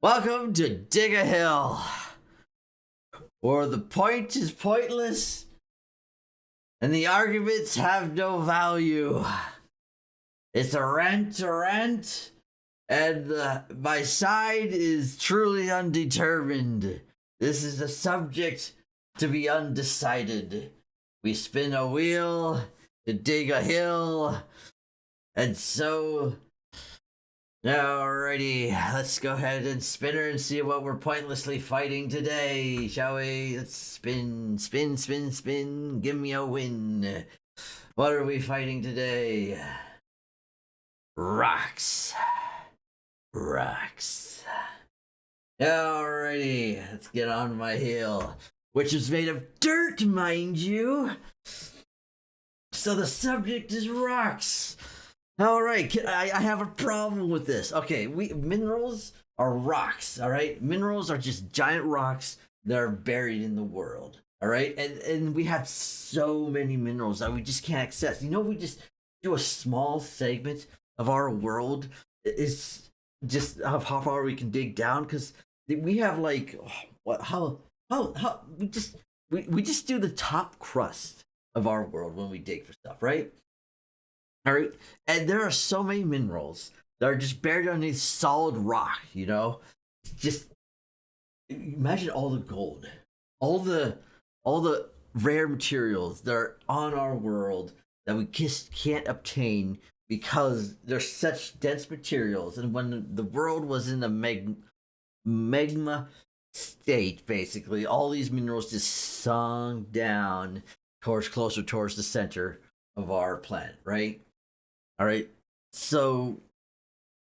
Welcome to Dig a Hill, where the point is pointless and the arguments have no value. It's a rant, and my side is truly undetermined. This is a subject to be undecided. We spin a wheel to dig a hill, and so alrighty, let's go ahead and spin her and see what we're pointlessly fighting today, shall we? Let's spin. Give me a win. What are we fighting today? Rocks. Alrighty, let's get on my hill, which is made of dirt, mind you. So the subject is rocks. All right, I have a problem with this. Okay, minerals are rocks. All right, minerals are just giant rocks that are buried in the world. All right, and we have so many minerals that we just can't access. We just do a small segment of our world is just of how far we can dig down, because we have like how we just do the top crust of our world when we dig for stuff, right? All right, and there are so many minerals that are just buried underneath solid rock. Just imagine all the gold, all the rare materials that are on our world that we just can't obtain because they're such dense materials. And when the world was in a magma state, basically, all these minerals just sunk down closer towards the center of our planet, right? All right. So,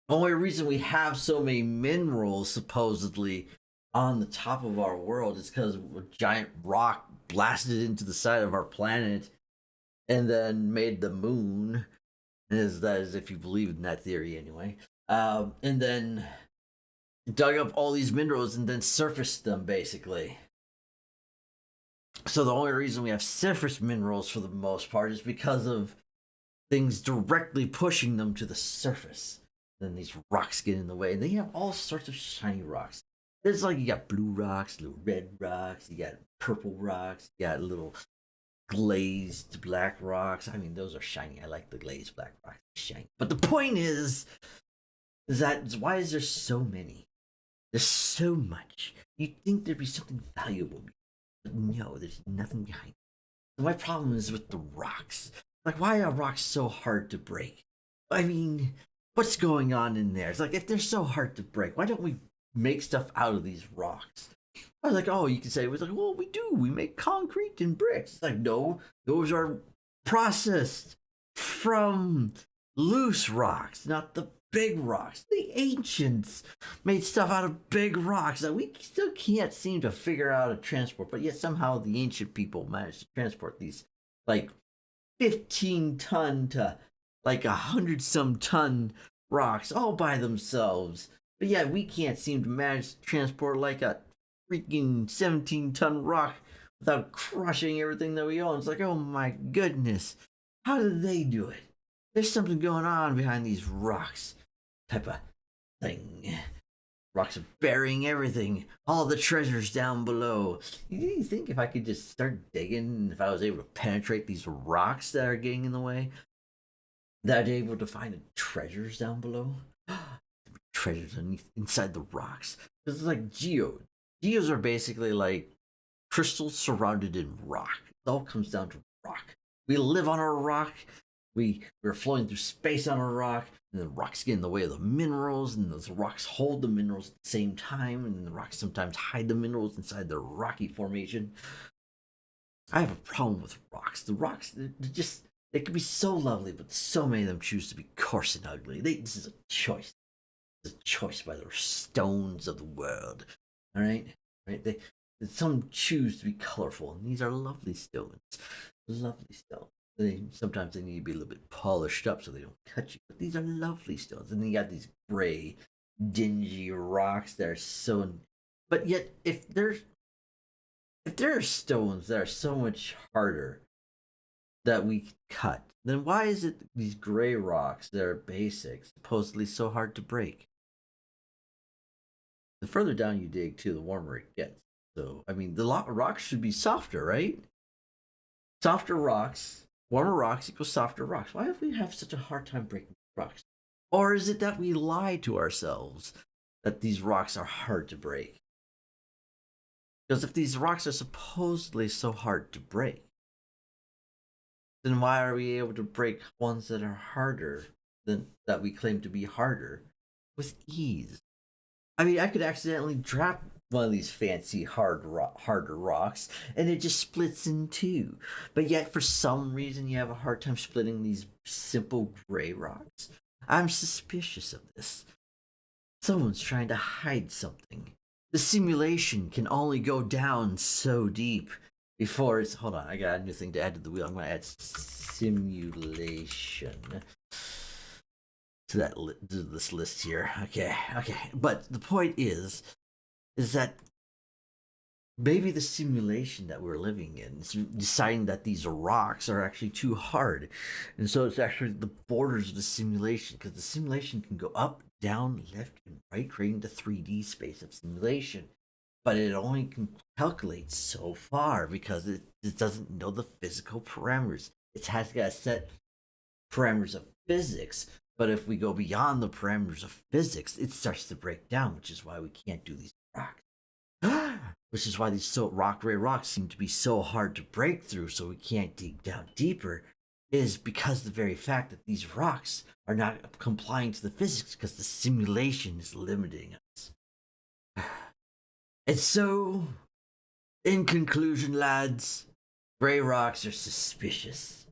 only reason we have so many minerals supposedly on the top of our world is because a giant rock blasted into the side of our planet and then made the moon. That is if you believe in that theory, anyway. And then dug up all these minerals and then surfaced them, basically. So the only reason we have surface minerals for the most part is because of things directly pushing them to the surface. Then these rocks get in the way. And they have all sorts of shiny rocks. There's like, you got blue rocks, little red rocks, you got purple rocks, you got little glazed black rocks. I mean, those are shiny. I like the glazed black rocks. Shiny. But the point is that why is there so many? There's so much. You'd think there'd be something valuable. But no, there's nothing behind it. My problem is with the rocks. Like, why are rocks so hard to break? I mean, what's going on in there? It's like, if they're so hard to break, why don't we make stuff out of these rocks? I was like, oh, you can say, it was like, well, we do. We make concrete and bricks. It's like, no, those are processed from loose rocks, not the big rocks. The ancients made stuff out of big rocks that we still can't seem to figure out how to transport, but yet somehow the ancient people managed to transport these, like, 15-ton to like 100-some-ton rocks all by themselves. But yeah, we can't seem to manage to transport like a freaking 17-ton rock without crushing everything that we own. It's like, oh my goodness, how did they do it? There's something going on behind these rocks type of thing. Rocks are burying everything, all the treasures down below. You think if I could just start digging, if I was able to penetrate these rocks that are getting in the way, that I'd be able to find the treasures down below? Treasures inside the rocks. It's like geodes. Geodes are basically like crystals surrounded in rock. It all comes down to rock. We live on a rock. We're flowing through space on a rock, and the rocks get in the way of the minerals, and those rocks hold the minerals at the same time, and the rocks sometimes hide the minerals inside the rocky formation. I have a problem with rocks. The rocks, they can be so lovely, but so many of them choose to be coarse and ugly. This is a choice. It's a choice by the stones of the world. All right? Some choose to be colorful, and these are lovely stones. Lovely stones. Sometimes they need to be a little bit polished up so they don't cut you. But these are lovely stones. And then you got these gray, dingy rocks that are so. But yet, if there are stones that are so much harder that we cut, then why is it these gray rocks that are basic supposedly so hard to break? The further down you dig, too, the warmer it gets. So, I mean, the rocks should be softer, right? Softer rocks, warmer rocks equals softer rocks. Why do we have such a hard time breaking rocks? Or is it that we lie to ourselves that these rocks are hard to break? Because if these rocks are supposedly so hard to break, then why are we able to break ones that are harder than that we claim to be harder with ease? I mean, I could accidentally drop one of these fancy harder rocks, and it just splits in two. But yet, for some reason, you have a hard time splitting these simple gray rocks. I'm suspicious of this. Someone's trying to hide something. The simulation can only go down so deep before it's. Hold on, I got a new thing to add to the wheel. I'm going to add simulation to this list here. Okay. But the point is that maybe the simulation that we're living in is deciding that these rocks are actually too hard, and so it's actually the borders of the simulation, because the simulation can go up, down, left, and right, creating the 3D space of simulation. But it only can calculate so far because it doesn't know the physical parameters. It has got set parameters of physics. But if we go beyond the parameters of physics, it starts to break down, which is why we can't do these rocks. Which is why these gray rocks seem to be so hard to break through, so we can't dig down deeper, is because the very fact that these rocks are not complying to the physics because the simulation is limiting us. And so, in conclusion, lads, gray rocks are suspicious.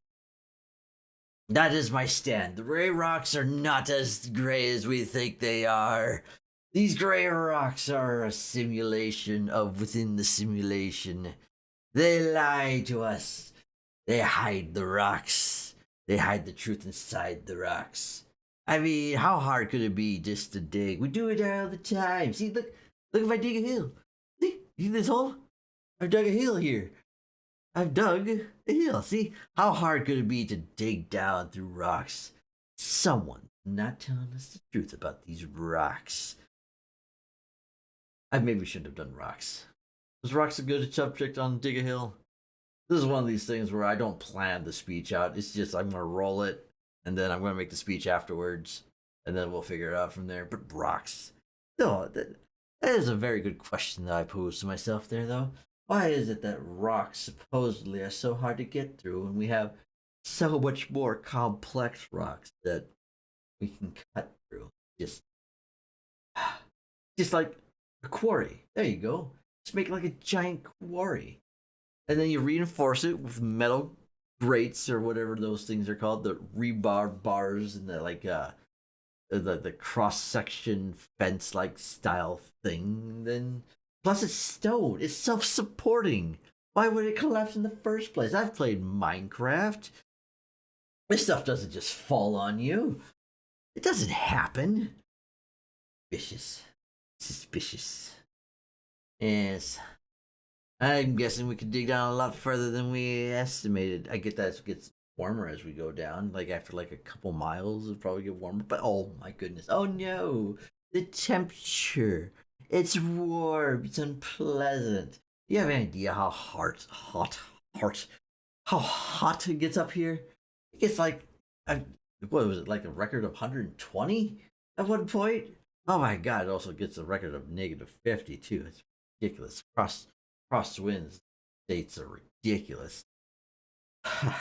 That is my stand. The gray rocks are not as gray as we think they are. These gray rocks are a simulation of within the simulation. They lie to us. They hide the rocks. They hide the truth inside the rocks. I mean, how hard could it be just to dig? We do it all the time. See, look if I dig a hill. See this hole? I've dug a hill here. I've dug a hill. See, how hard could it be to dig down through rocks? Someone's not telling us the truth about these rocks. I maybe shouldn't have done rocks. Was rocks a good subject on Dig a Hill? This is one of these things where I don't plan the speech out. It's just I'm going to roll it, and then I'm going to make the speech afterwards, and then we'll figure it out from there. But rocks. No, that is a very good question that I posed to myself there, though. Why is it that rocks supposedly are so hard to get through, and we have so much more complex rocks that we can cut through? Just like a quarry. There you go. Just make it like a giant quarry. And then you reinforce it with metal grates or whatever those things are called, the rebar bars and the cross section fence like style thing. Then plus it's stone. It's self-supporting. Why would it collapse in the first place? I've played Minecraft. This stuff doesn't just fall on you. It doesn't happen. Suspicious. Yes. I'm guessing we could dig down a lot further than we estimated. I get that it gets warmer as we go down. Like after like a couple miles, it'll probably get warmer. But oh my goodness. Oh no. The temperature. It's warm. It's unpleasant. Do you have any idea how hot it gets up here? It gets like, what was it, like a record of 120 at one point? Oh my god, it also gets a record of -50 too. It's ridiculous. Cross winds states are ridiculous. But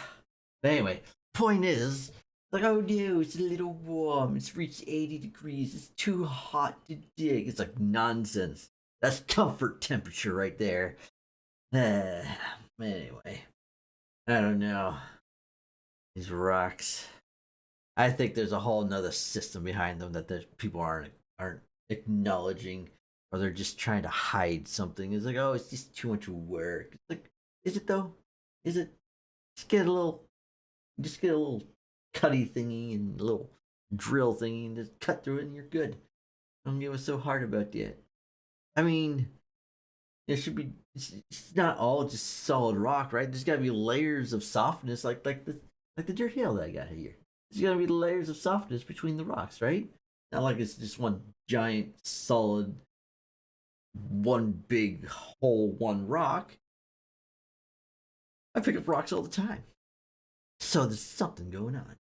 anyway, point is, like, oh no, it's a little warm. It's reached 80 degrees. It's too hot to dig. It's like nonsense. That's comfort temperature right there. Anyway, I don't know. These rocks. I think there's a whole nother system behind them that people aren't acknowledging, or they're just trying to hide something. It's like, oh, it's just too much work. It's like, is it though? Is it? Just get a little cutty thingy and a little drill thingy and just cut through it and you're good. Don't get what's so hard about that. I mean, it should be. It's not all just solid rock, right? There's got to be layers of softness, like the dirt hill that I got here. There's got to be layers of softness between the rocks, right? Not like it's just one giant solid one big hole, one rock. I pick up rocks all the time. So there's something going on.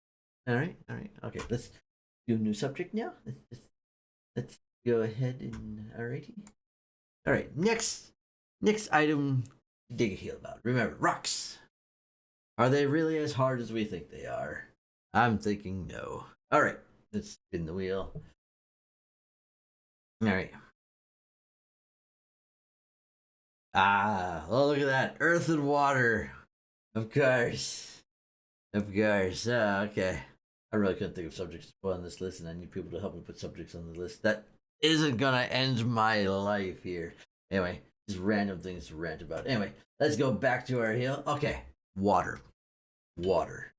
All right, all right, okay. Let's do a new subject now. Let's go ahead and alrighty. All right, next item to dig a heel about. Remember, rocks. Are they really as hard as we think they are? I'm thinking no. All right, let's spin the wheel. All right. Ah, oh, look at that. Earth and water. Of course. Of course. Okay. I really couldn't think of subjects to put on this list, and I need people to help me put subjects on the list. That isn't gonna end my life here. Anyway, just random things to rant about. Anyway, let's go back to our hill. Okay. Water. Water.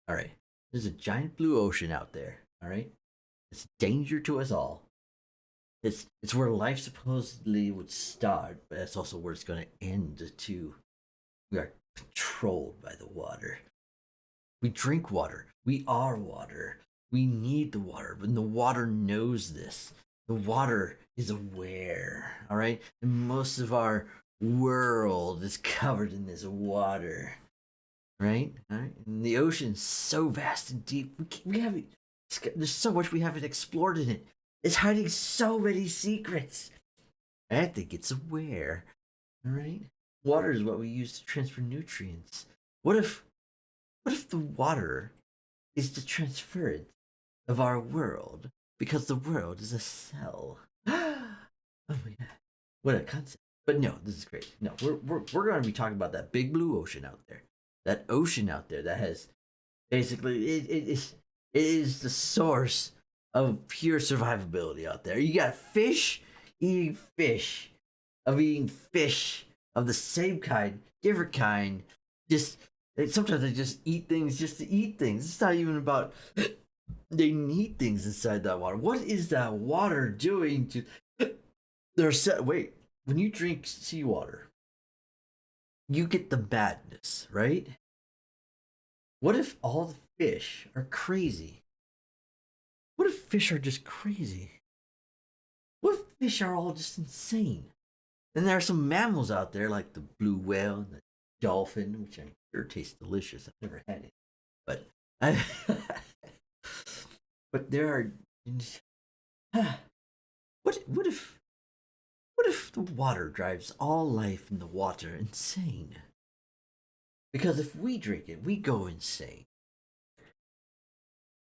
All right. There's a giant blue ocean out there. All right. It's a danger to us all. It's where life supposedly would start, but that's also where it's going to end too. We are controlled by the water. We drink water. We are water. We need the water, but the water knows this. The water is aware, all right? And most of our world is covered in this water, right? All right? And the ocean's so vast and deep. We haven't. There's so much we haven't explored in it. It's hiding so many secrets. I think it's aware. All right? Water is what we use to transfer nutrients. What if the water is the transference of our world? Because the world is a cell. Oh my god. What a concept. But no, this is great. No, we're gonna be talking about that big blue ocean out there. That ocean out there that has basically it is the source of pure survivability out there. You got fish eating fish, of eating fish of the same kind, different kind. Just sometimes they just eat things just to eat things. It's not even about they need things inside that water. What is that water doing to their set? Wait, when you drink seawater, you get the badness, right? What if all the fish are crazy? What if fish are just crazy? What if fish are all just insane? And there are some mammals out there like the blue whale and the dolphin, which I'm sure tastes delicious. I've never had it, but but there are. What if the water drives all life in the water insane? Because if we drink it, we go insane.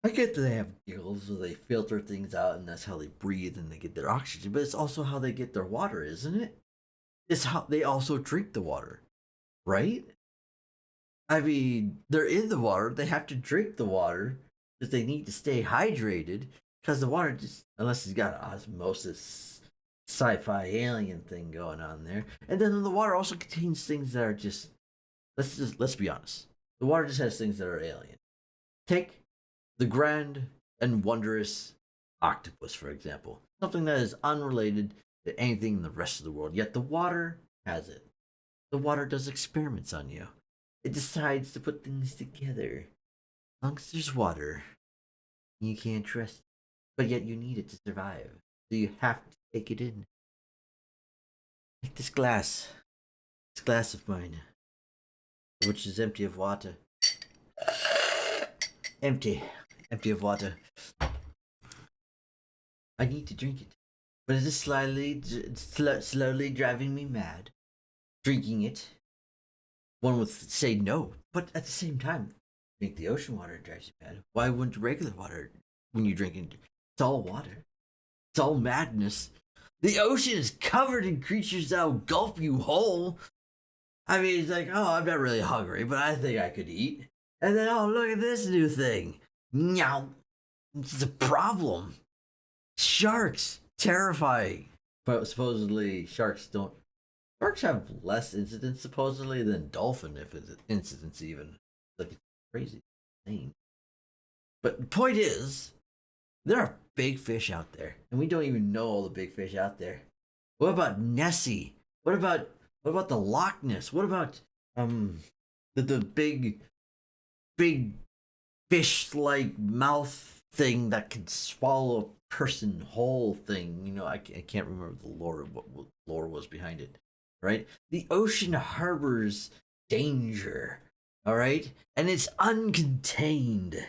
I get that they have gills, so they filter things out, and that's how they breathe and they get their oxygen. But it's also how they get their water, isn't it? It's how they also drink the water, right? I mean, they're in the water. They have to drink the water because they need to stay hydrated. Because the water just, unless it's got osmosis, sci-fi alien thing going on there, and then the water also contains things that are just. Let's be honest. The water just has things that are alien. Take the grand and wondrous octopus, for example. Something that is unrelated to anything in the rest of the world, yet the water has it. The water does experiments on you. It decides to put things together. As long as there's water, you can't trust it. But yet you need it to survive. So you have to take it in. Like this glass. This glass of mine. Which is empty of water. Empty of water. I need to drink it, but it is slowly driving me mad. Drinking it, one would say no, but at the same time, drink the ocean water drives you mad. Why wouldn't regular water, when you drink it, it's all water, it's all madness. The ocean is covered in creatures that'll gulp you whole. I mean, it's like, oh, I'm not really hungry, but I think I could eat. And then, oh, look at this new thing. Meow. It's a problem. Sharks. Terrifying. But supposedly, sharks have less incidents, supposedly, than dolphin, if it's incidents even. Like, it's crazy. Insane. But the point is, there are big fish out there. And we don't even know all the big fish out there. What about Nessie? What about the Loch Ness? What about, the big fish like mouth thing that can swallow a person whole thing. You know, I can't remember the lore of what lore was behind it, right? The ocean harbors danger, all right? And it's uncontained.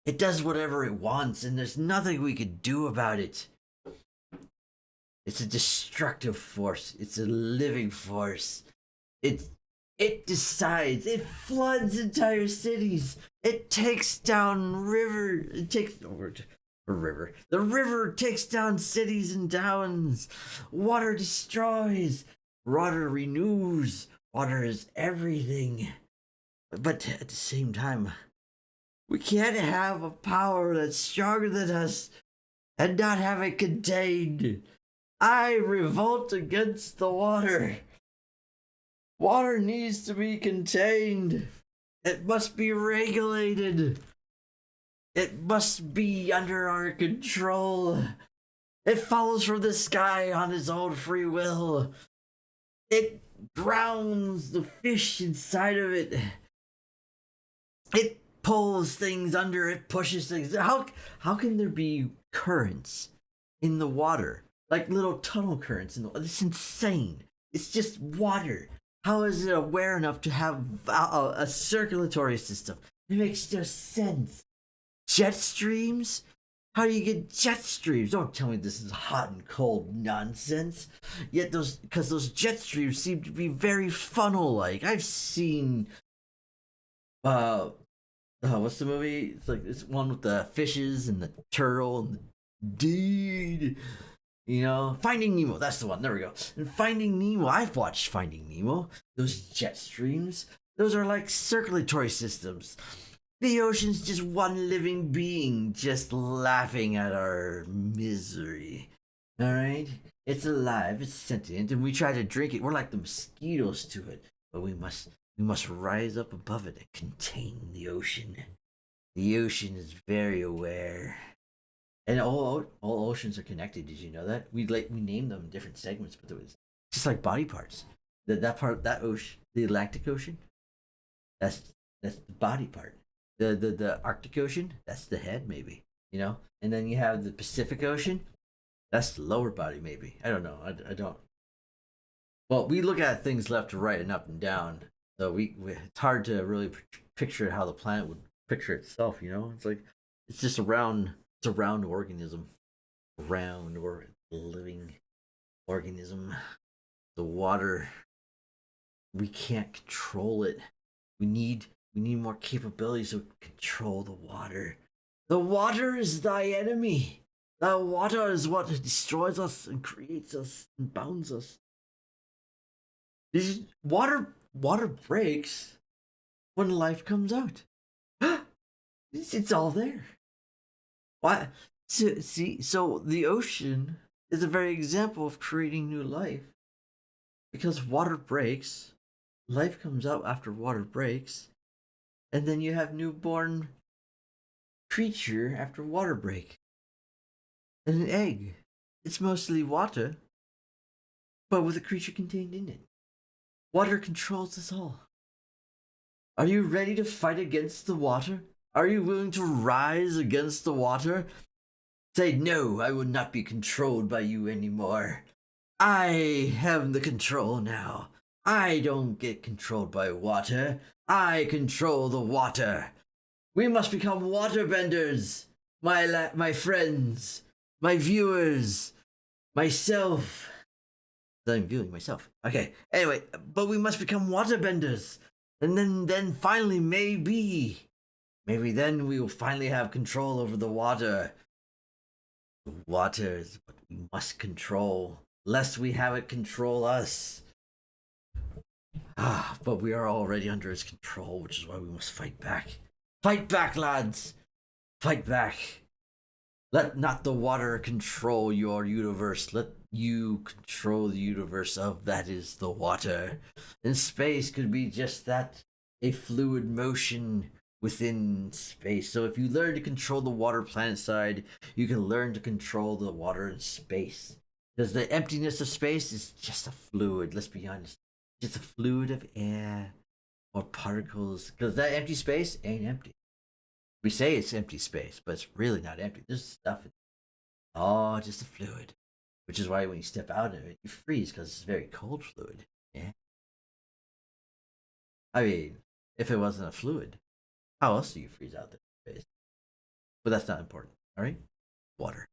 It does whatever it wants, and there's nothing we could do about it. It's a destructive force. It's a living force. It decides. It floods entire cities. It takes down river. It takes over a river. The river takes down cities and towns. Water destroys. Water renews. Water is everything. But at the same time, we can't have a power that's stronger than us and not have it contained. I revolt against the water. Water needs to be contained. It must be regulated. It must be under our control. It falls from the sky on its own free will. It drowns the fish inside of it. It pulls things under, it pushes things. How can there be currents in the water? Like little tunnel currents in the water. It's insane. It's just water. How is it aware enough to have a circulatory system? It makes no sense. Jet streams? How do you get jet streams? Don't tell me this is hot and cold nonsense. Yet because those jet streams seem to be very funnel-like. I've seen, what's the movie? It's like this one with the fishes and the turtle and the dude. You know, Finding Nemo, that's the one. There we go. And Finding Nemo, I've watched Finding Nemo. Those jet streams, those are like circulatory systems. The ocean's just one living being just laughing at our misery. All right? It's alive, it's sentient, and we try to drink it. We're like the mosquitoes to it. But we must rise up above it and contain the ocean. The ocean is very aware. And all oceans are connected. Did you know that? We name them different segments, but it was just like body parts. That ocean, the Atlantic Ocean, that's the body part. The Arctic Ocean, that's the head maybe. You know, and then you have the Pacific Ocean, that's the lower body maybe. I don't know. I don't. Well, we look at things left to right and up and down, so it's hard to really picture how the planet would picture itself. You know, it's like it's just a round. It's a round organism, round or living organism. The water, we can't control it. We need more capabilities to control the water. The water is thy enemy. The water is what destroys us and creates us and bounds us. Water breaks when life comes out. It's all there. Why? So the ocean is a very example of creating new life. Because water breaks, life comes out after water breaks, and then you have newborn creature after water break. And an egg. It's mostly water, but with a creature contained in it. Water controls us all. Are you ready to fight against the water? Are you willing to rise against the water? Say, no, I will not be controlled by you anymore. I have the control now. I don't get controlled by water. I control the water. We must become waterbenders. My friends, my viewers, myself. I'm viewing myself. Okay, anyway, but we must become waterbenders. And then finally, maybe then we will finally have control over the water. The water is what we must control, lest we have it control us. But we are already under its control, which is why we must fight back. Fight back, lads! Fight back! Let not the water control your universe. Let you control the universe of that is the water. And space could be just that, a fluid motion within space. So if you learn to control the water planet side, you can learn to control the water in space. Because the emptiness of space is just a fluid, let's be honest. Just a fluid of air or particles. Because that empty space ain't empty. We say it's empty space, but it's really not empty. There's stuff. Oh, just a fluid. Which is why when you step out of it, you freeze because it's very cold fluid. Yeah. I mean, if it wasn't a fluid, how else do you freeze out there in space? But that's not important. All right. Water.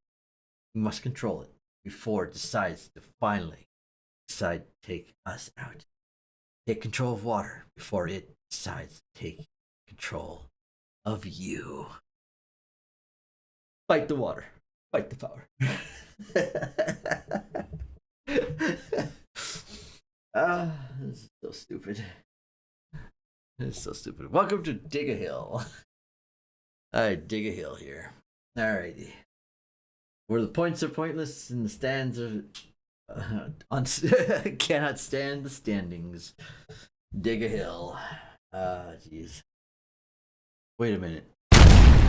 You must control it before it decides to finally decide to take us out. Take control of water before it decides to take control of you. Fight the water. Fight the power. This is so stupid. It's so stupid. Welcome to Dig a Hill. Alright, dig a hill here. Alrighty. Where the points are pointless and the stands are cannot stand the standings. Dig a hill. Ah, jeez. Wait a minute.